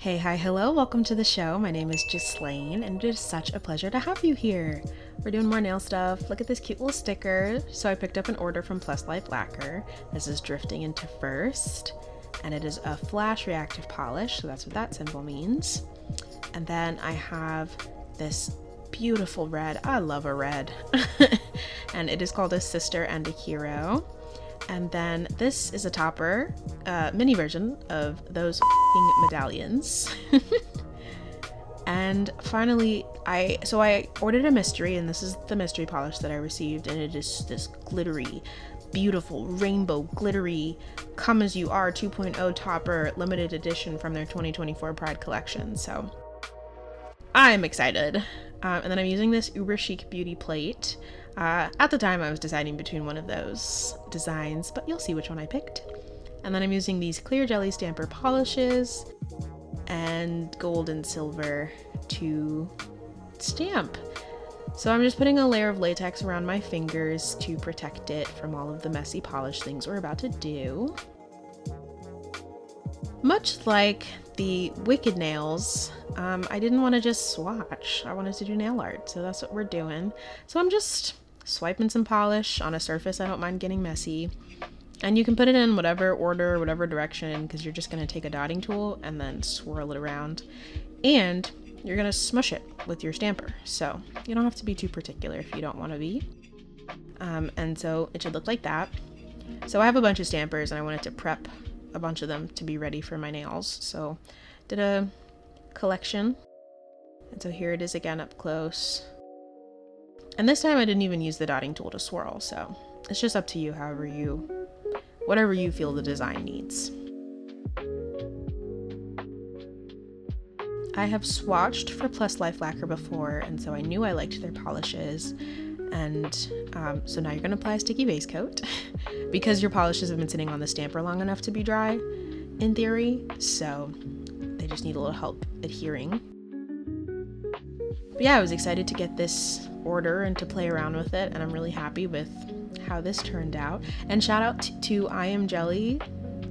Hey, hi, hello, welcome to the show. My name is Gislaine, and it is such a pleasure to have you here. We're doing more nail stuff. Look at this cute little sticker. So I picked up an order from Plus Life Lacquer. This is drifting into first, and it is a flash reactive polish, so that's what that symbol means. And then I have this beautiful red. I love a red. And it is called a Sister and a Hero. And then this is a topper, mini version of those medallions. And finally, I ordered a mystery, and this is the mystery polish that I received, and it is this glittery, beautiful, rainbow, glittery, Come As You Are 2.0 topper, limited edition from their 2024 Pride collection. So I'm excited. And then I'm using this Uber Chic Beauty plate. At the time I was deciding between one of those designs, but you'll see which one I picked. And then I'm using these clear jelly stamper polishes and gold and silver to stamp. So I'm just putting a layer of latex around my fingers to protect it from all of the messy polish things we're about to do. Much like the Wicked nails, I didn't want to just swatch. I wanted to do nail art, so that's what we're doing. So I'm just swiping some polish on a surface I don't mind getting messy. And you can put it in whatever order, whatever direction, because you're just going to take a dotting tool and then swirl it around. And you're going to smush it with your stamper. So you don't have to be too particular if you don't want to be. And so it should look like that. So I have a bunch of stampers, and I wanted to prep a bunch of them to be ready for my nails. So did a collection. And so here it is again up close. And this time I didn't even use the dotting tool to swirl. So it's just up to you, whatever you feel the design needs. I have swatched for Plus Life Lacquer before, and so I knew I liked their polishes. And so now you're going to apply a sticky base coat because your polishes have been sitting on the stamper long enough to be dry, in theory. So they just need a little help adhering. But yeah, I was excited to get this order and to play around with it, and I'm really happy with how this turned out. And shout out to I Am Jelly,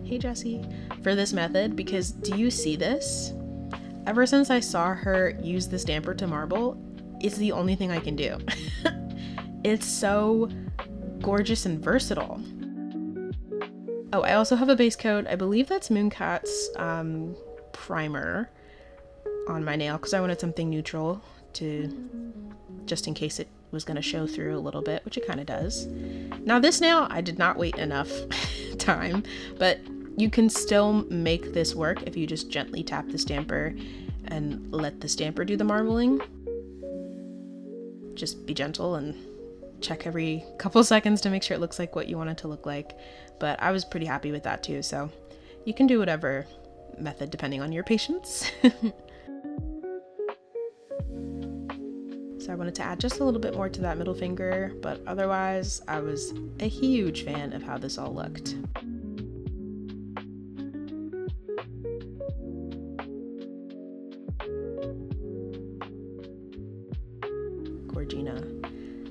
hey Jessie, for this method, because do you see this? Ever since I saw her use the stamper to marble, it's the only thing I can do. It's so gorgeous and versatile. Oh, I also have a base coat. I believe that's Mooncat's primer on my nail because I wanted something neutral just in case it was going to show through a little bit, which it kind of does. Now this nail, I did not wait enough time, but you can still make this work if you just gently tap the stamper and let the stamper do the marbling. Just be gentle and check every couple seconds to make sure it looks like what you want it to look like. But I was pretty happy with that too, so you can do whatever method depending on your patience. So I wanted to add just a little bit more to that middle finger, but otherwise I was a huge fan of how this all looked. Gorgina.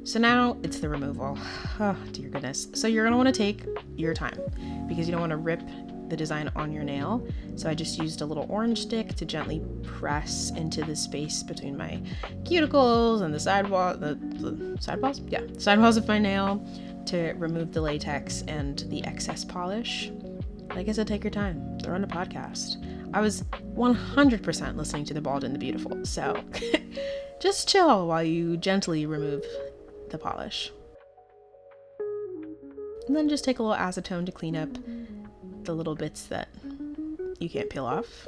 So now it's the removal. Oh, dear goodness. So you're going to want to take your time because you don't want to rip the design on your nail. So I just used a little orange stick to gently press into the space between my cuticles and the sidewalls of my nail to remove the latex and the excess polish. Like I said, take your time. They're on a podcast. I was 100% listening to The Bald and the Beautiful, so just chill while you gently remove the polish. And then just take a little acetone to clean up the little bits that you can't peel off.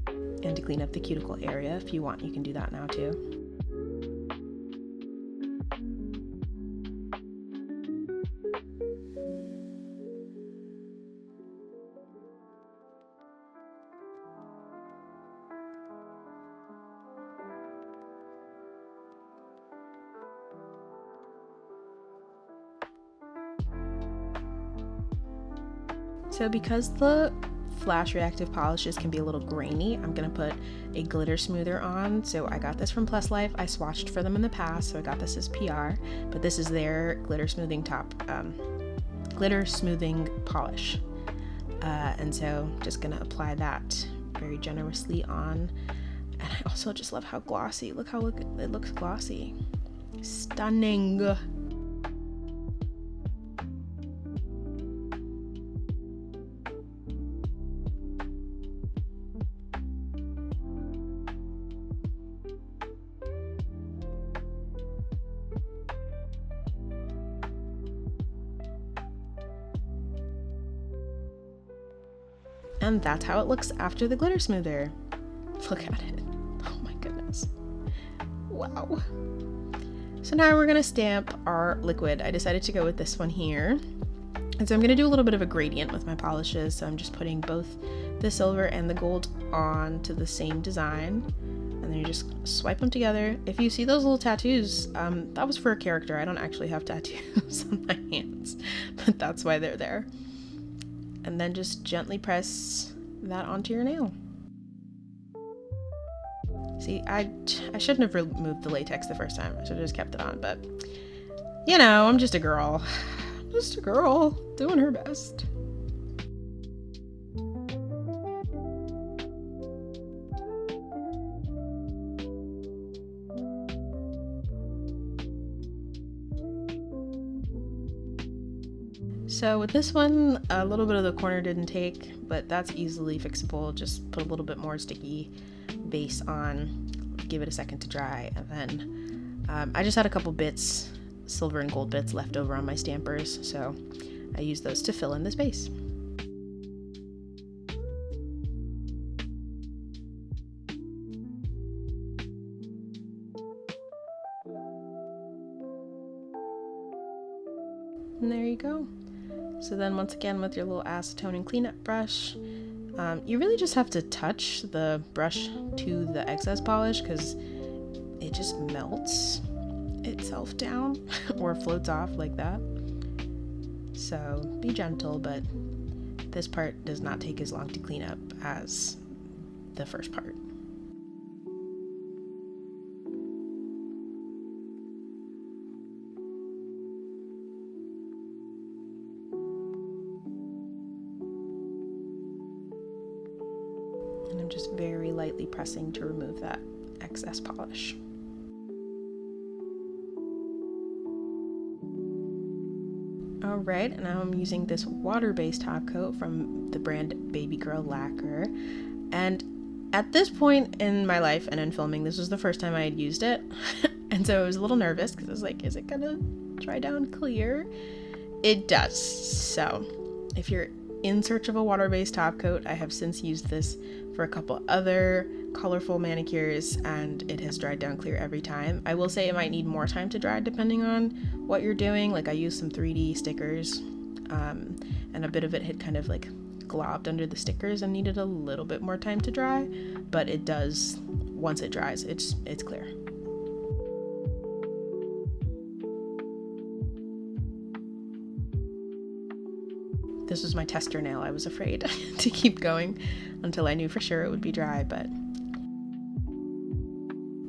And to clean up the cuticle area, if you want, you can do that now too. So because the flash reactive polishes can be a little grainy, I'm gonna put a glitter smoother on. So I got this from Plus Life. I swatched for them in the past, so I got this as PR, but this is their glitter smoothing polish. And so just gonna apply that very generously on. And I also just love how glossy, look how it looks glossy. Stunning. And that's how it looks after the glitter smoother. Look at it. Oh my goodness. Wow. So now we're gonna stamp our liquid. I decided to go with this one here. And so I'm gonna do a little bit of a gradient with my polishes. So I'm just putting both the silver and the gold onto the same design. And then you just swipe them together. If you see those little tattoos, that was for a character. I don't actually have tattoos on my hands, but that's why they're there. And then just gently press that onto your nail. See, I shouldn't have removed the latex the first time. I should have just kept it on, but you know, I'm just a girl. Just a girl doing her best. So with this one, a little bit of the corner didn't take, but that's easily fixable. Just put a little bit more sticky base on, give it a second to dry, and then I just had a couple bits, silver and gold bits left over on my stampers, so I used those to fill in the space. And there you go. So then once again with your little acetone and cleanup brush, you really just have to touch the brush to the excess polish because it just melts itself down or floats off like that. So be gentle, but this part does not take as long to clean up as the first part. And I'm just very lightly pressing to remove that excess polish. Alright, and now I'm using this water-based top coat from the brand Baby Girl Lacquer. And at this point in my life and in filming, this was the first time I had used it. And so I was a little nervous because I was like, is it gonna dry down clear? It does. So if you're in search of a water-based top coat, I have since used this for a couple other colorful manicures and it has dried down clear every time. I will say it might need more time to dry depending on what you're doing. Like I used some 3D stickers and a bit of it had kind of like globbed under the stickers and needed a little bit more time to dry, but it does, once it dries, it's clear. This was my tester nail. I was afraid to keep going until I knew for sure it would be dry, but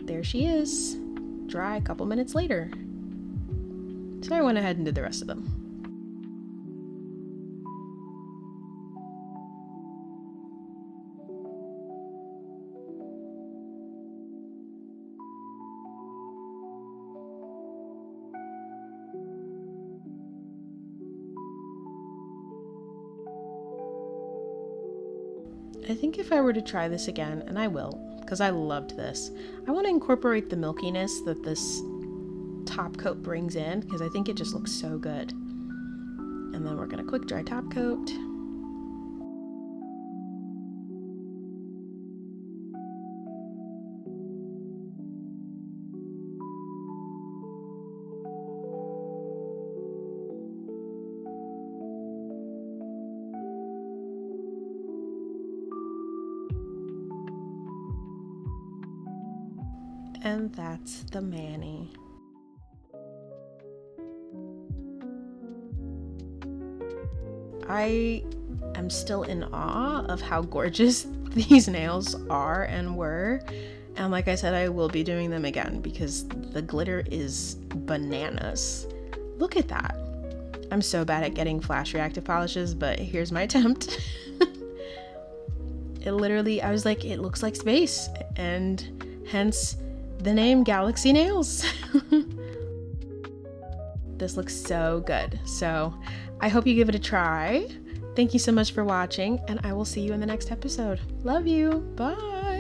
there she is, dry a couple minutes later. So I went ahead and did the rest of them. I think if I were to try this again, and I will, because I loved this, I want to incorporate the milkiness that this top coat brings in, because I think it just looks so good. And then we're going to quick dry top coat. And that's the mani. I am still in awe of how gorgeous these nails are and were. And like I said, I will be doing them again because the glitter is bananas. Look at that. I'm so bad at getting flash reactive polishes, but here's my attempt. It literally, I was like, it looks like space, and hence the name Galaxy Nails. This looks so good. So I hope you give it a try. Thank you so much for watching, and I will see you in the next episode. Love you. Bye.